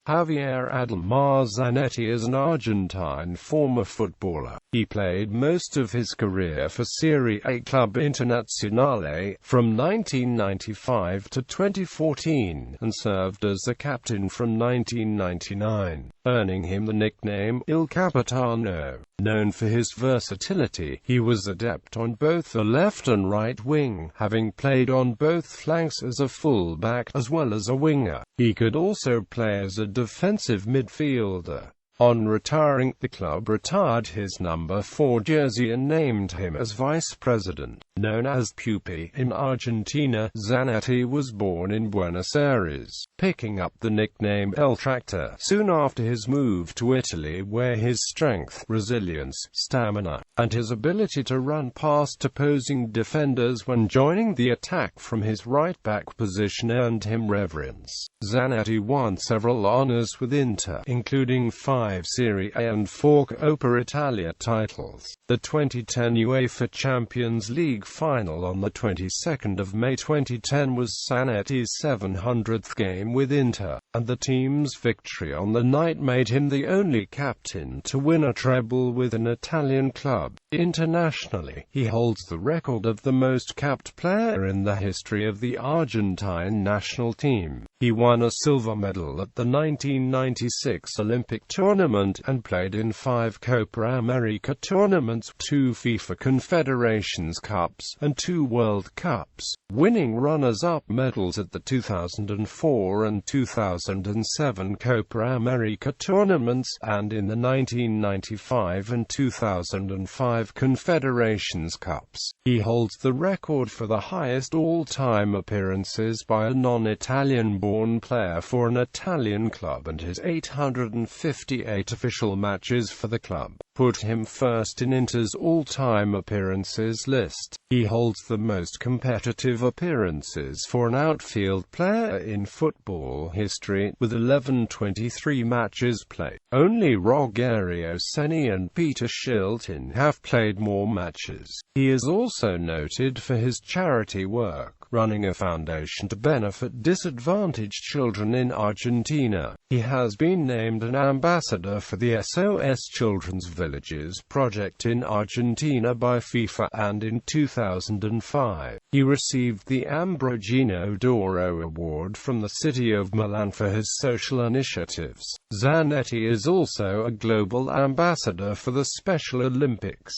Javier Adelmar Zanetti is an Argentine former footballer. He played most of his career for Serie A club Internazionale, from 1995 to 2014, and served as a captain from 1999, earning him the nickname Il Capitano. Known for his versatility, he was adept on both the left and right wing, having played on both flanks as a full-back as well as a winger. He could also play as a defensive midfielder. On retiring, the club retired his number 4 jersey and named him as vice president. Known as Pupi in Argentina, Zanetti was born in Buenos Aires, picking up the nickname El Tractor soon after his move to Italy, where his strength, resilience, stamina, and his ability to run past opposing defenders when joining the attack from his right-back position earned him reverence. Zanetti won several honors with Inter, including 5 Serie A and 4 Coppa Italia titles. The 2010 UEFA Champions League final on the 22nd of May 2010 was Zanetti's 700th game with Inter, and the team's victory on the night made him the only captain to win a treble with an Italian club. Internationally, he holds the record of the most capped player in the history of the Argentine national team. He won a silver medal at the 1996 Olympic tournament and played in 5 Copa America tournaments, 2 FIFA Confederations Cups, and 2 World Cups, winning runners-up medals at the 2004 and 2007 Copa America tournaments, and in the 1995 and 2005 Confederations Cups. He holds the record for the highest all-time appearances by a non-Italian-born player for an Italian club, and his 858 official matches for the club put him first in Inter's all-time appearances list. He holds the most competitive appearances for an outfield player in football history, with 1123 matches played. Only Rogerio Ceni and Peter Shilton have played more matches. He is also noted for his charity work, running a foundation to benefit disadvantaged children in Argentina. He has been named an ambassador for the SOS Children's Villages project in Argentina by FIFA, and in 2005, he received the Ambrogino d'Oro Award from the city of Milan for his social initiatives. Zanetti is also a global ambassador for the Special Olympics.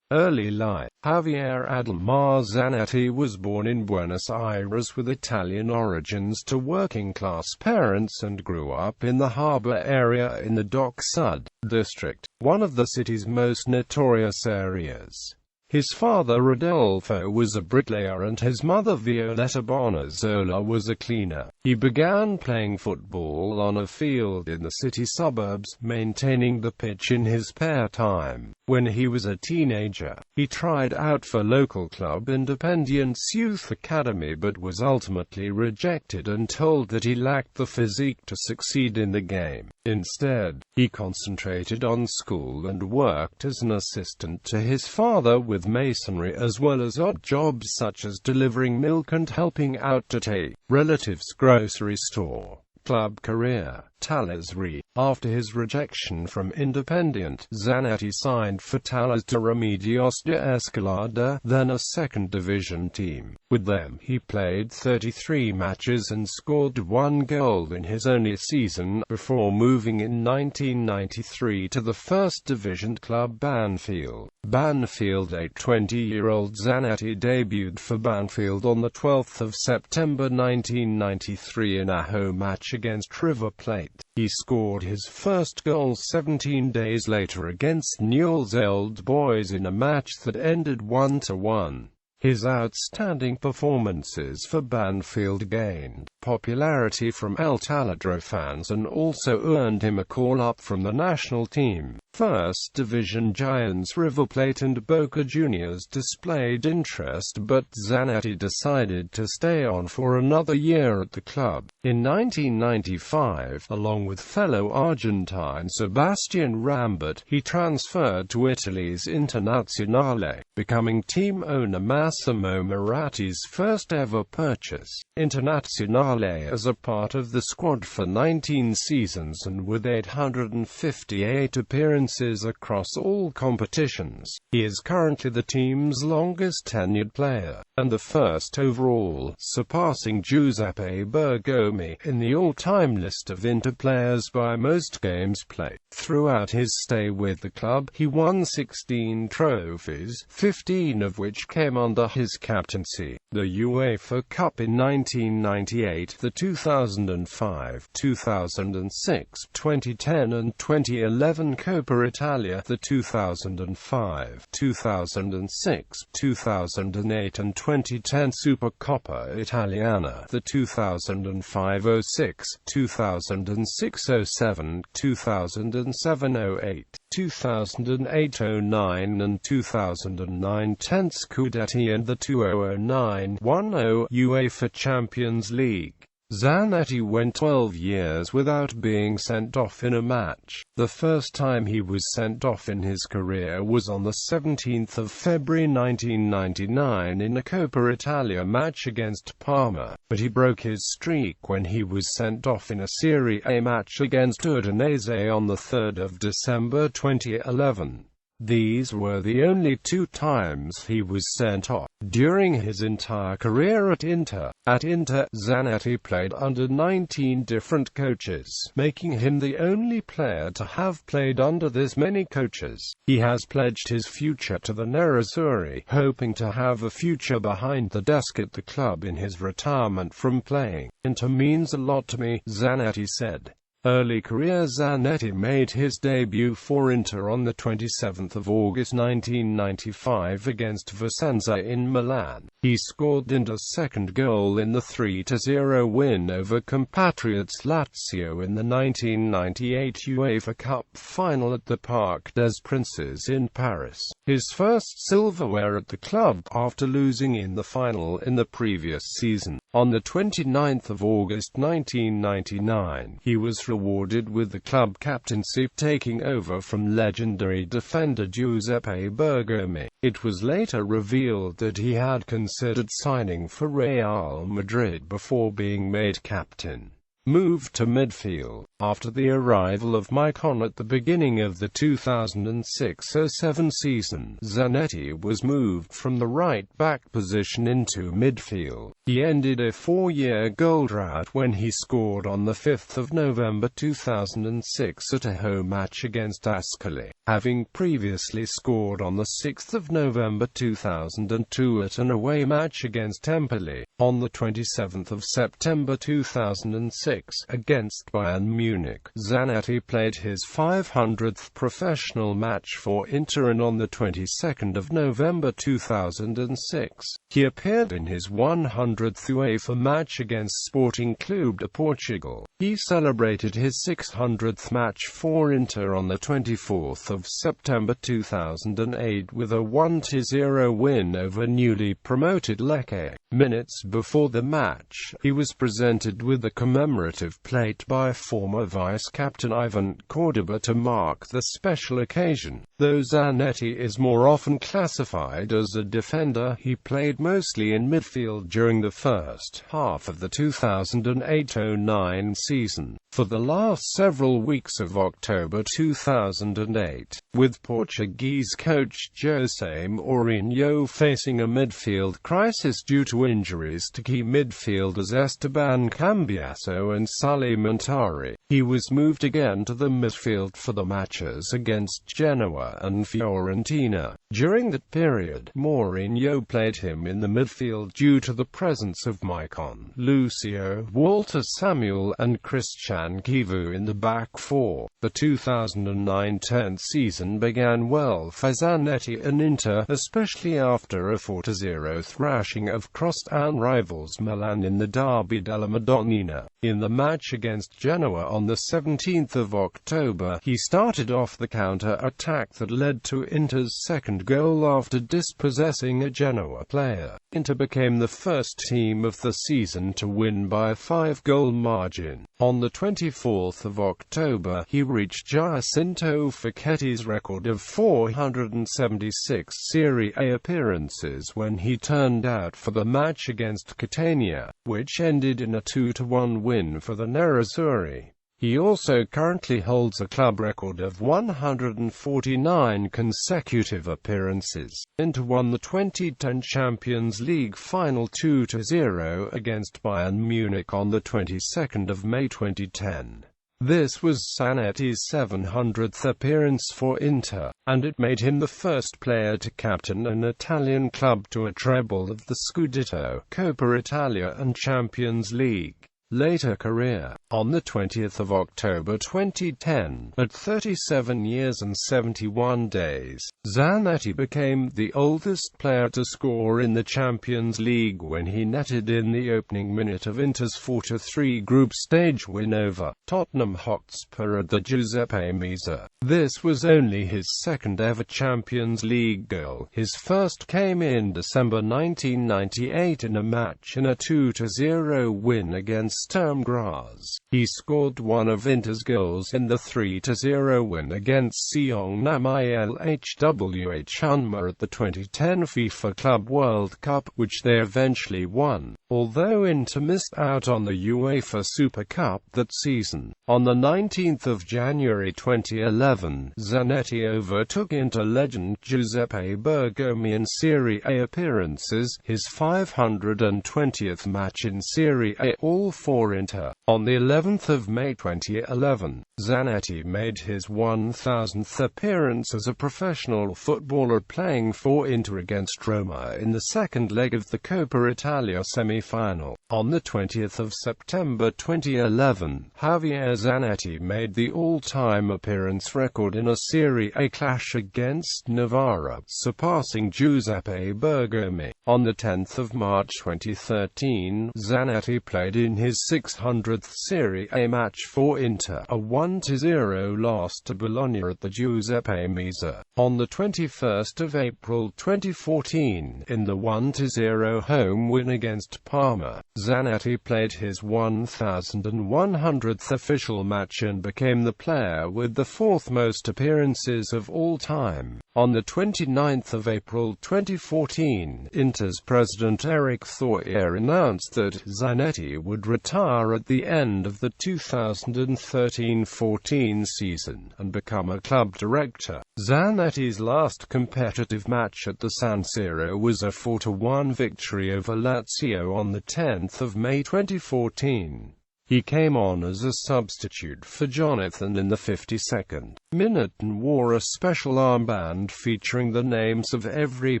Early life. Javier Adelmar Zanetti was born in Buenos Aires with Italian origins to working-class parents and grew up in the harbor area in the Dock Sud district, one of the city's most notorious areas. His father Rodolfo was a bricklayer and his mother Violetta Bonazola was a cleaner. He began playing football on a field in the city suburbs, maintaining the pitch in his spare time. When he was a teenager, he tried out for local club Independiente's youth academy but was ultimately rejected and told that he lacked the physique to succeed in the game. Instead, he concentrated on school and worked as an assistant to his father with masonry as well as odd jobs such as delivering milk and helping out at a relative's grocery store. Club career. Talleres. After his rejection from Independiente, Zanetti signed for Talleres de Remedios de Escalada, then a second-division team. With them, he played 33 matches and scored 1 goal in his only season, before moving in 1993 to the first-division club Banfield. Banfield. A 20-year-old Zanetti debuted for Banfield on the 12th of September 1993 in a home match against River Plate. He scored his first goal 17 days later against Newell's Old Boys in a match that ended 1-1. His outstanding performances for Banfield gained popularity from El Taladro fans and also earned him a call-up from the national team. First Division giants River Plate and Boca Juniors displayed interest, but Zanetti decided to stay on for another year at the club. In 1995, along with fellow Argentine Sebastian Rambert, he transferred to Italy's Internazionale, becoming team owner Massimo Moratti's first ever purchase. Internazionale as a part of the squad for 19 seasons and with 858 appearances across all competitions. He is currently the team's longest tenured player, and the first overall, surpassing Giuseppe Bergomi in the all-time list of Inter players by most games played. Throughout his stay with the club, he won 16 trophies, 15 of which came under his captaincy: the UEFA Cup in 1998, the 2005, 2006, 2010 and 2011 Coppa Italia, the 2005, 2006, 2008 and 2010 Supercoppa Italiana, the 2005-06, 2006-07, 2007-08, 2008-09 and 2009-10 Scudetti and the 2009-10 UEFA Champions League. Zanetti went 12 years without being sent off in a match. The first time he was sent off in his career was on the 17th of February 1999 in a Coppa Italia match against Parma, but he broke his streak when he was sent off in a Serie A match against Udinese on the 3rd of December 2011. These were the only two times he was sent off. During his entire career at Inter, Zanetti played under 19 different coaches, making him the only player to have played under this many coaches. He has pledged his future to the Nerazzurri, hoping to have a future behind the desk at the club in his retirement from playing. "Inter means a lot to me," Zanetti said. Early career Zanetti made his debut for Inter on the 27th of August 1995 against Vicenza in Milan. He scored Inter's second goal in the 3-0 win over compatriots Lazio in the 1998 UEFA Cup final at the Parc des Princes in Paris. His first silverware at the club, after losing in the final in the previous season. On the 29th of August 1999, he was rewarded with the club captaincy, taking over from legendary defender Giuseppe Bergomi. It was later revealed that he had considered signing for Real Madrid before being made captain. Moved to midfield. After the arrival of Maicon at the beginning of the 2006-07 season, Zanetti was moved from the right-back position into midfield. He ended a 4-year goal drought when he scored on the 5th of November 2006 at a home match against Ascoli, having previously scored on the 6th of November 2002 at an away match against Empoli. On the 27th of September 2006, against Bayern Munich, Zanetti played his 500th professional match for Inter, and on the 22nd of November 2006, he appeared in his 100th UEFA match against Sporting Clube de Portugal. He celebrated his 600th match for Inter on the 24th of September 2008 with a 1-0 win over newly promoted Lecce. Minutes before the match, he was presented with a commemorative plate by former vice-captain Ivan Cordoba to mark the special occasion. Though Zanetti is more often classified as a defender, he played mostly in midfield during the first half of the 2008-09 season. For the last several weeks of October 2008, with Portuguese coach José Mourinho facing a midfield crisis due to injuries to key midfielders Esteban Cambiasso and Sully Montari, he was moved again to the midfield for the matches against Genoa and Fiorentina. During that period, Mourinho played him in the midfield due to the presence of Maicon, Lucio, Walter Samuel and Christian Kivu in the back four. The 2009-10 season began well for Zanetti and Inter, especially after a 4-0 thrashing of crosstown rivals Milan in the Derby della Madonnina. In the match against Genoa On the 17th of October, he started off the counter-attack that led to Inter's second goal after dispossessing a Genoa player. Inter became the first team of the season to win by a 5-goal margin. On the 24th of October, he reached Giacinto Fachetti's record of 476 Serie A appearances when he turned out for the match against Catania, which ended in a 2-1 win for the Nerazzurri. He also currently holds a club record of 149 consecutive appearances. Inter won the 2010 Champions League final 2-0 against Bayern Munich on the 22nd of May 2010. This was Zanetti's 700th appearance for Inter, and it made him the first player to captain an Italian club to a treble of the Scudetto, Coppa Italia and Champions League. Later career. On the 20th of October 2010, at 37 years and 71 days, Zanetti became the oldest player to score in the Champions League when he netted in the opening minute of Inter's 4-3 group stage win over Tottenham Hotspur at the Giuseppe Meazza. This was only his second ever Champions League goal. His first came in December 1998 in a match in a 2-0 win against Sturm Graz. He scored one of Inter's goals in the 3-0 win against Seongnam Ilhwh Unma at the 2010 FIFA Club World Cup, which they eventually won, although Inter missed out on the UEFA Super Cup that season. On the 19th of January 2011, Zanetti overtook Inter legend Giuseppe Bergomi in Serie A appearances, his 520th match in Serie A, all for Inter. On the 11th of May 2011, Zanetti made his 1000th appearance as a professional footballer, playing for Inter against Roma in the second leg of the Coppa Italia semi-final. On the 20th of September 2011, Javier Zanetti made the all-time appearance record in a Serie A clash against Novara, surpassing Giuseppe Bergomi. On the 10th of March 2013, Zanetti played in his 600th Serie A match for Inter, a 1-0 loss to Bologna at the Giuseppe Meazza. On the 21st of April 2014, in the 1-0 home win against Parma, Zanetti played his 1100th official match and became the player with the fourth most appearances of all time. On the 29th of April 2014, Inter's president Eric Thoyer announced that Zanetti would retire at the end of the 2013-14 season and become a club director. Zanetti's last competitive match at the San Siro was a 4-1 victory over Lazio on the 10th of May 2014. He came on as a substitute for Jonathan in the 52nd minute and wore a special armband featuring the names of every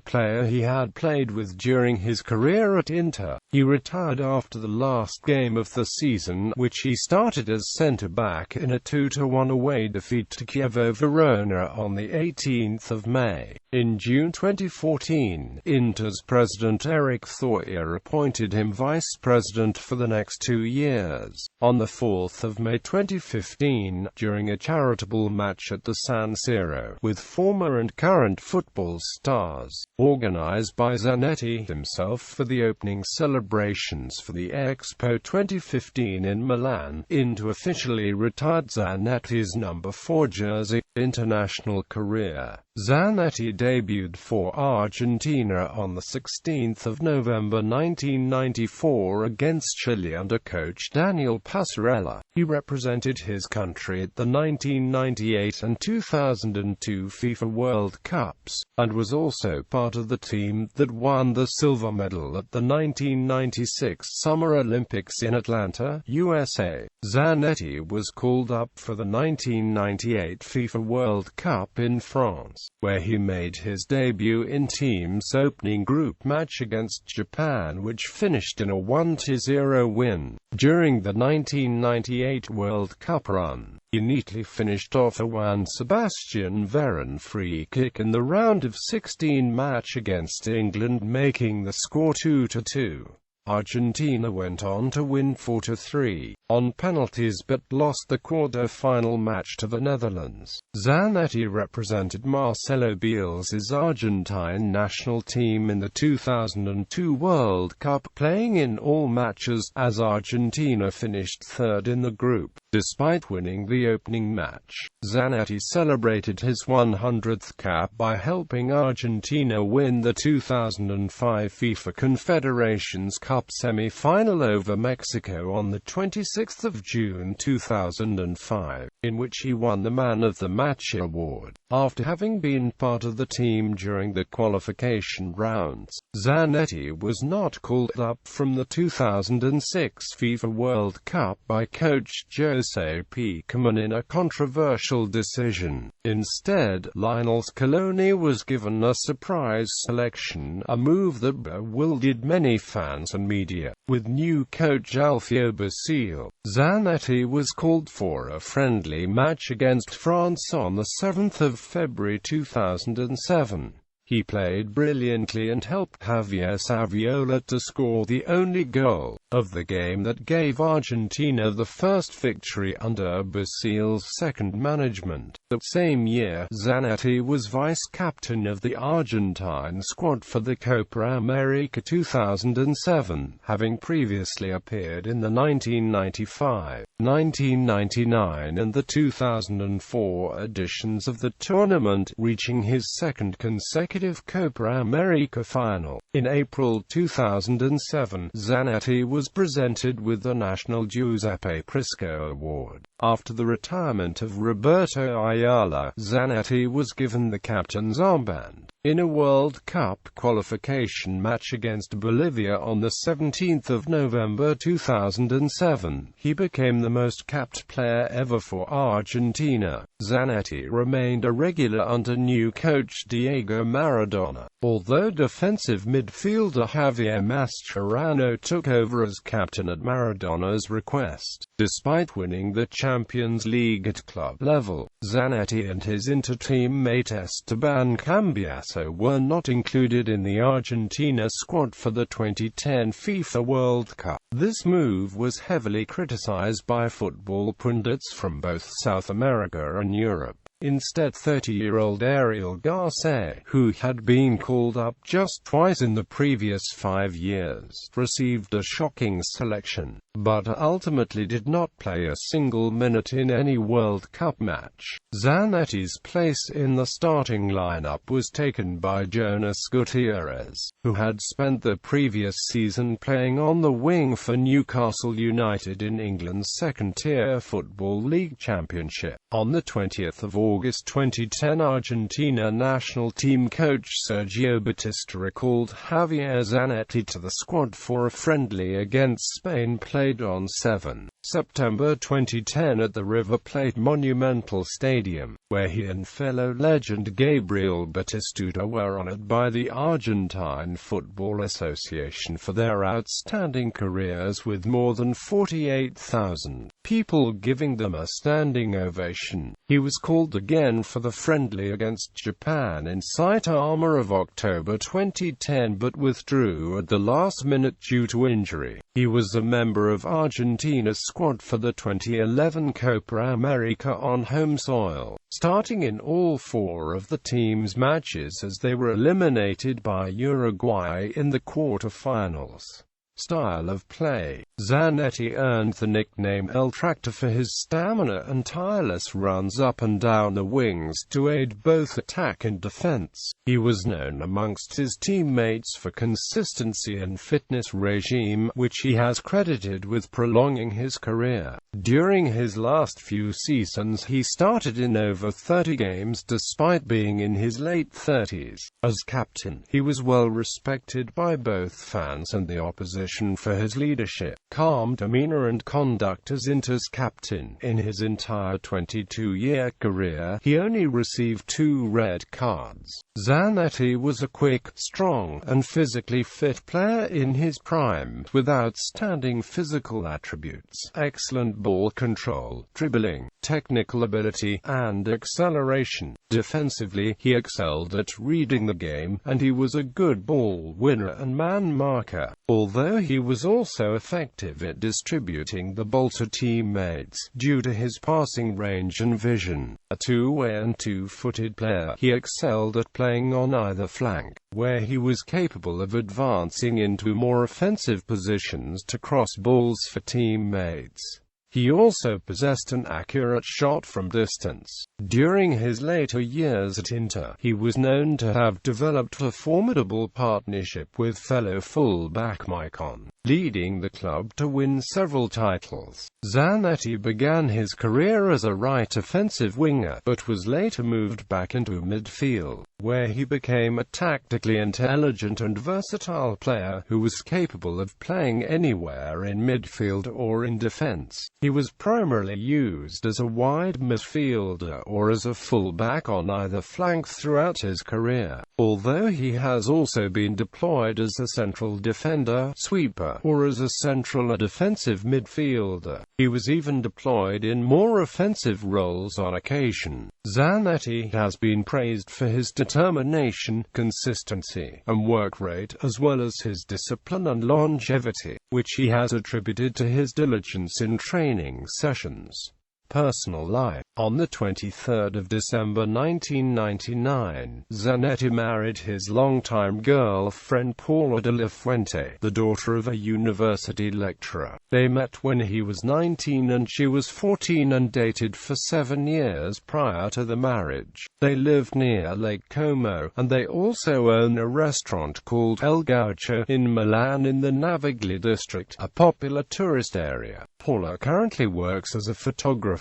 player he had played with during his career at Inter. He retired after the last game of the season, which he started as centre-back in a 2-1 away defeat to Chievo Verona on the 18th of May. In June 2014, Inter's president Eric Thoyer appointed him vice president for the next 2 years. On the 4th of May 2015, during a charitable match at the San Siro, with former and current football stars, organized by Zanetti himself for the opening celebrations for the Expo 2015 in Milan, Inter officially retired Zanetti's number 4 jersey. International career. Zanetti debuted for Argentina on the 16th of November 1994 against Chile under coach Daniel Passarella. He represented his country at the 1998 and 2002 FIFA World Cups, and was also part of the team that won the silver medal at the 1996 Summer Olympics in Atlanta, USA. Zanetti was called up for the 1998 FIFA World Cup in France, where he made his debut in team's opening group match against Japan, which finished in a 1-0 win. During the 1998 World Cup run, he neatly finished off a Juan Sebastian Veron free kick in the round of 16 match against England, making the score 2-2. Argentina went on to win 4-3 on penalties but lost the quarter-final match to the Netherlands. Zanetti represented Marcelo Bielsa's Argentine national team in the 2002 World Cup, playing in all matches, as Argentina finished third in the group. Despite winning the opening match, Zanetti celebrated his 100th cap by helping Argentina win the 2005 FIFA Confederations Cup semi-final over Mexico on the 26th of June 2005, in which he won the Man of the Match award. After having been part of the team during the qualification rounds, Zanetti was not called up from the 2006 FIFA World Cup by coach Jose Pekerman in a controversial decision. Instead, Lionel Scaloni was given a surprise selection, a move that bewildered many fans and media. With new coach Alfio Basile, Zanetti was called for a friendly match against France on the 7th of February 2007. He played brilliantly and helped Javier Zanetti to score the only goal of the game that gave Argentina the first victory under Basile's second management. That same year, Zanetti was vice-captain of the Argentine squad for the Copa America 2007, having previously appeared in the 1995, 1999 and the 2004 editions of the tournament, reaching his second consecutive Copa America final. In April 2007, Zanetti was presented with the National Giuseppe Prisco Award. After the retirement of Roberto Ayala, Zanetti was given the captain's armband. In a World Cup qualification match against Bolivia on the 17th of November 2007, he became the most capped player ever for Argentina. Zanetti remained a regular under new coach Diego Maradona, although defensive midfielder Javier Mascherano took over as captain at Maradona's request. Despite winning the Champions League at club level, Zanetti and his inter-teammate Esteban Cambiaso were not included in the Argentina squad for the 2010 FIFA World Cup. This move was heavily criticized by football pundits from both South America and Europe. Instead, 30-year-old Ariel Garcia, who had been called up just twice in the previous 5 years, received a shocking selection, but ultimately did not play a single minute in any World Cup match. Zanetti's place in the starting lineup was taken by Jonas Gutierrez, who had spent the previous season playing on the wing for Newcastle United in England's second-tier Football League Championship. On the 20th of August 2010, Argentina national team coach Sergio Batista recalled Javier Zanetti to the squad for a friendly against Spain played on 7 September 2010 at the River Plate Monumental Stadium, where he and fellow legend Gabriel Batistuta were honored by the Argentine Football Association for their outstanding careers, with more than 48,000 people giving them a standing ovation. He was called again for the friendly against Japan in Saitama of October 2010 but withdrew at the last minute due to injury. He was a member of Argentina's squad for the 2011 Copa America on home soil, starting in all 4 of the team's matches as they were eliminated by Uruguay in the quarter-finals. Style of play: Zanetti earned the nickname El Tractor for his stamina and tireless runs up and down the wings to aid both attack and defense. He was known amongst his teammates for consistency and fitness regime, which he has credited with prolonging his career. During his last few seasons, he started in over 30 games despite being in his late 30s. As captain, he was well respected by both fans and the opposition for his leadership. calm demeanor and conduct as Inter's captain. In his entire 22-year career, he only received 2 red cards. Zanetti was a quick, strong, and physically fit player in his prime, with outstanding physical attributes, excellent ball control, dribbling, technical ability, and acceleration. Defensively, he excelled at reading the game, and he was a good ball winner and man marker, although he was also effective at distributing the ball to teammates, due to his passing range and vision. A two-way and two-footed player, he excelled at playing on either flank, where he was capable of advancing into more offensive positions to cross balls for teammates. He also possessed an accurate shot from distance. During his later years at Inter, he was known to have developed a formidable partnership with fellow fullback Maicon, leading the club to win several titles. Zanetti began his career as a right offensive winger, but was later moved back into midfield, where he became a tactically intelligent and versatile player who was capable of playing anywhere in midfield or in defense. He was primarily used as a wide midfielder or as a fullback on either flank throughout his career, although he has also been deployed as a central defender, sweeper, or as a central defensive midfielder. He was even deployed in more offensive roles on occasion. Zanetti has been praised for his determination, consistency, and work rate, as well as his discipline and longevity, which he has attributed to his diligence in training sessions. Personal life. On the 23rd of December 1999, Zanetti married his longtime girlfriend Paula de la Fuente, the daughter of a university lecturer. They met when he was 19 and she was 14 and dated for 7 years prior to the marriage. They lived near Lake Como, and they also own a restaurant called El Gaucho in Milan in the Navigli district, a popular tourist area. Paula currently works as a photographer.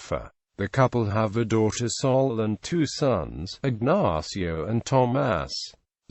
The couple have a daughter Sol and 2 sons, Ignacio and Tomas.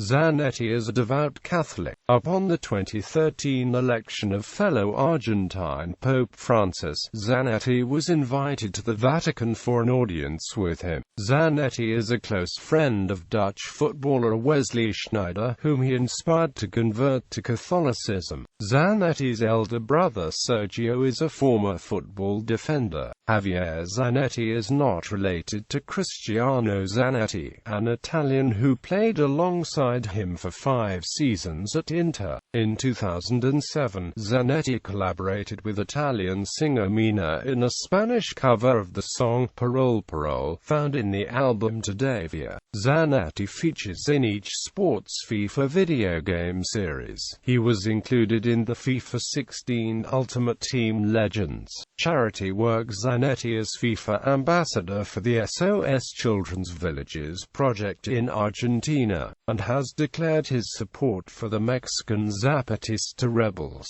Zanetti is a devout Catholic. Upon the 2013 election of fellow Argentine Pope Francis, Zanetti was invited to the Vatican for an audience with him. Zanetti is a close friend of Dutch footballer Wesley Sneijder, whom he inspired to convert to Catholicism. Zanetti's elder brother Sergio is a former football defender. Javier Zanetti is not related to Cristiano Zanetti, an Italian who played alongside him for 5 seasons at Inter. In 2007, Zanetti collaborated with Italian singer Mina in a Spanish cover of the song Parole Parole, found in the album Todavia. Zanetti features in each sports FIFA video game series. He was included in the FIFA 16 Ultimate Team Legends charity work. Zanetti is FIFA ambassador for the SOS Children's Villages project in Argentina, and has declared his support for the Mexican Zapatista rebels.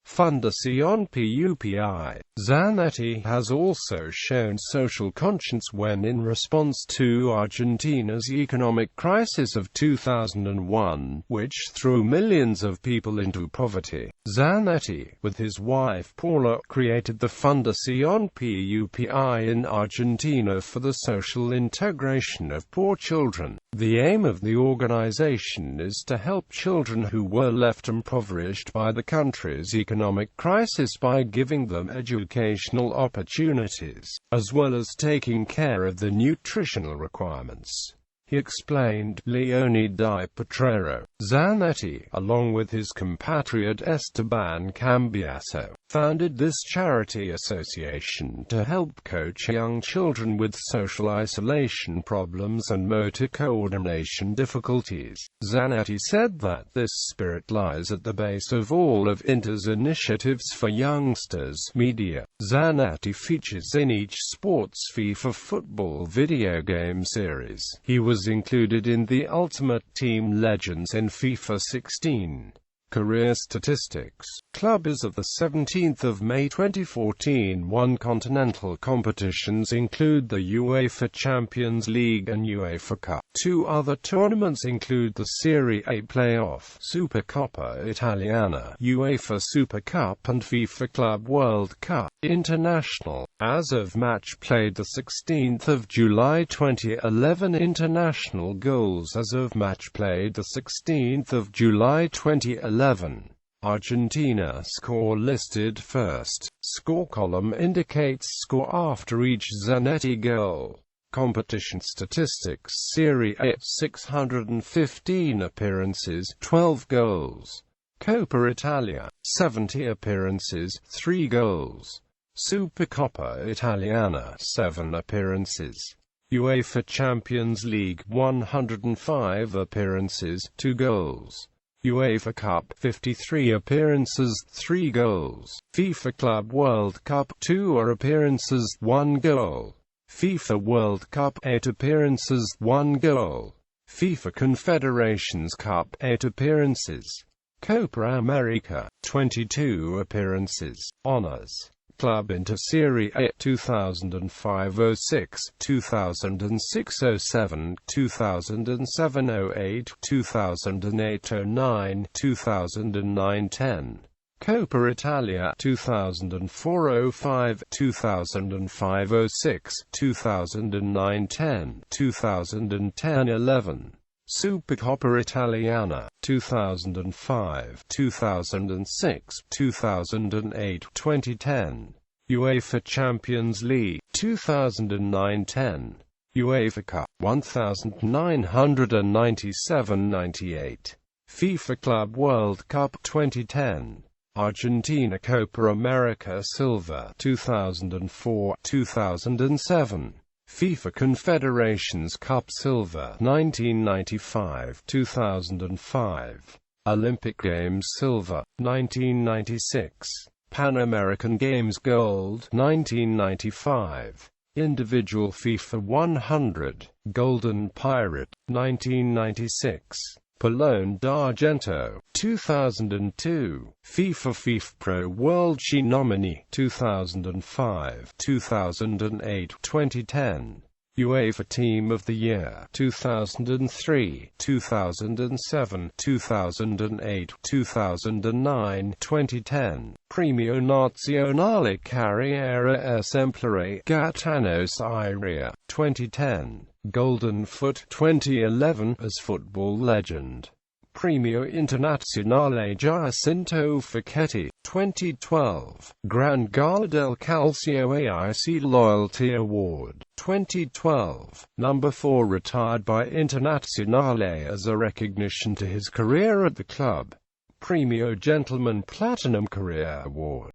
Fundación PUPI. Zanetti has also shown social conscience when, in response to Argentina's economic crisis of 2001, which threw millions of people into poverty. Zanetti, with his wife Paula, created the Fundación PUPI in Argentina for the social integration of poor children. The aim of the organization is to help children who were left impoverished by the country's economic crisis by giving them educational opportunities, as well as taking care of the nutritional requirements. He explained. Leone Di Petrero. Zanetti, along with his compatriot Esteban Cambiaso, founded this charity association to help coach young children with social isolation problems and motor coordination difficulties. Zanetti said that this spirit lies at the base of all of Inter's initiatives for youngsters. Media. Zanetti features in each sports FIFA football video game series. He was included in the Ultimate Team Legends in FIFA 16. Career statistics. Club as of 17 May 2014 won continental competitions include the UEFA Champions League and UEFA Cup. Two other tournaments include the Serie A playoff, Supercoppa Italiana, UEFA Super Cup and FIFA Club World Cup. International. As of match played 16 July 2011. International goals as of match played 16 July 2011. Argentina score listed first. Score column indicates score after each Zanetti goal. Competition statistics. Serie A 615 appearances, 12 goals. Coppa Italia 70 appearances, 3 goals. Supercoppa Italiana 7 appearances. UEFA Champions League 105 appearances, 2 goals. UEFA Cup 53 appearances, 3 goals. FIFA Club World Cup 2 appearances, 1 goal. FIFA World Cup 8 appearances, 1 goal. FIFA Confederations Cup 8 appearances. Copa America 22 appearances. Honors. Club Inter Serie A 2005-06, 2006-07, 2007-08, 2008-09, 2009-10. Coppa Italia 2004-05, 2005-06, 2009-10, 2010-11. Supercoppa Italiana 2005, 2006, 2008, 2010. UEFA Champions League 2009-10. UEFA Cup 1997-98. FIFA Club World Cup 2010. Argentina Copa America Silver 2004, 2007. FIFA Confederations Cup Silver 1995, 2005. Olympic Games Silver 1996. Pan American Games Gold 1995. Individual FIFA 100 Golden Pirate 1996. Pallone d'Argento 2002. FIFA Pro World nominee 2005, 2008, 2010. UEFA Team of the Year 2003, 2007, 2008, 2009, 2010. Premio Nazionale Carriera Esemplare Gaetano Scirea 2010. Golden Foot 2011 as football legend. Premio Internazionale Giacinto Facchetti 2012. Gran Gala del Calcio AIC Loyalty Award 2012. Number 4 retired by Internazionale as a recognition to his career at the club. Premio Gentleman Platinum Career Award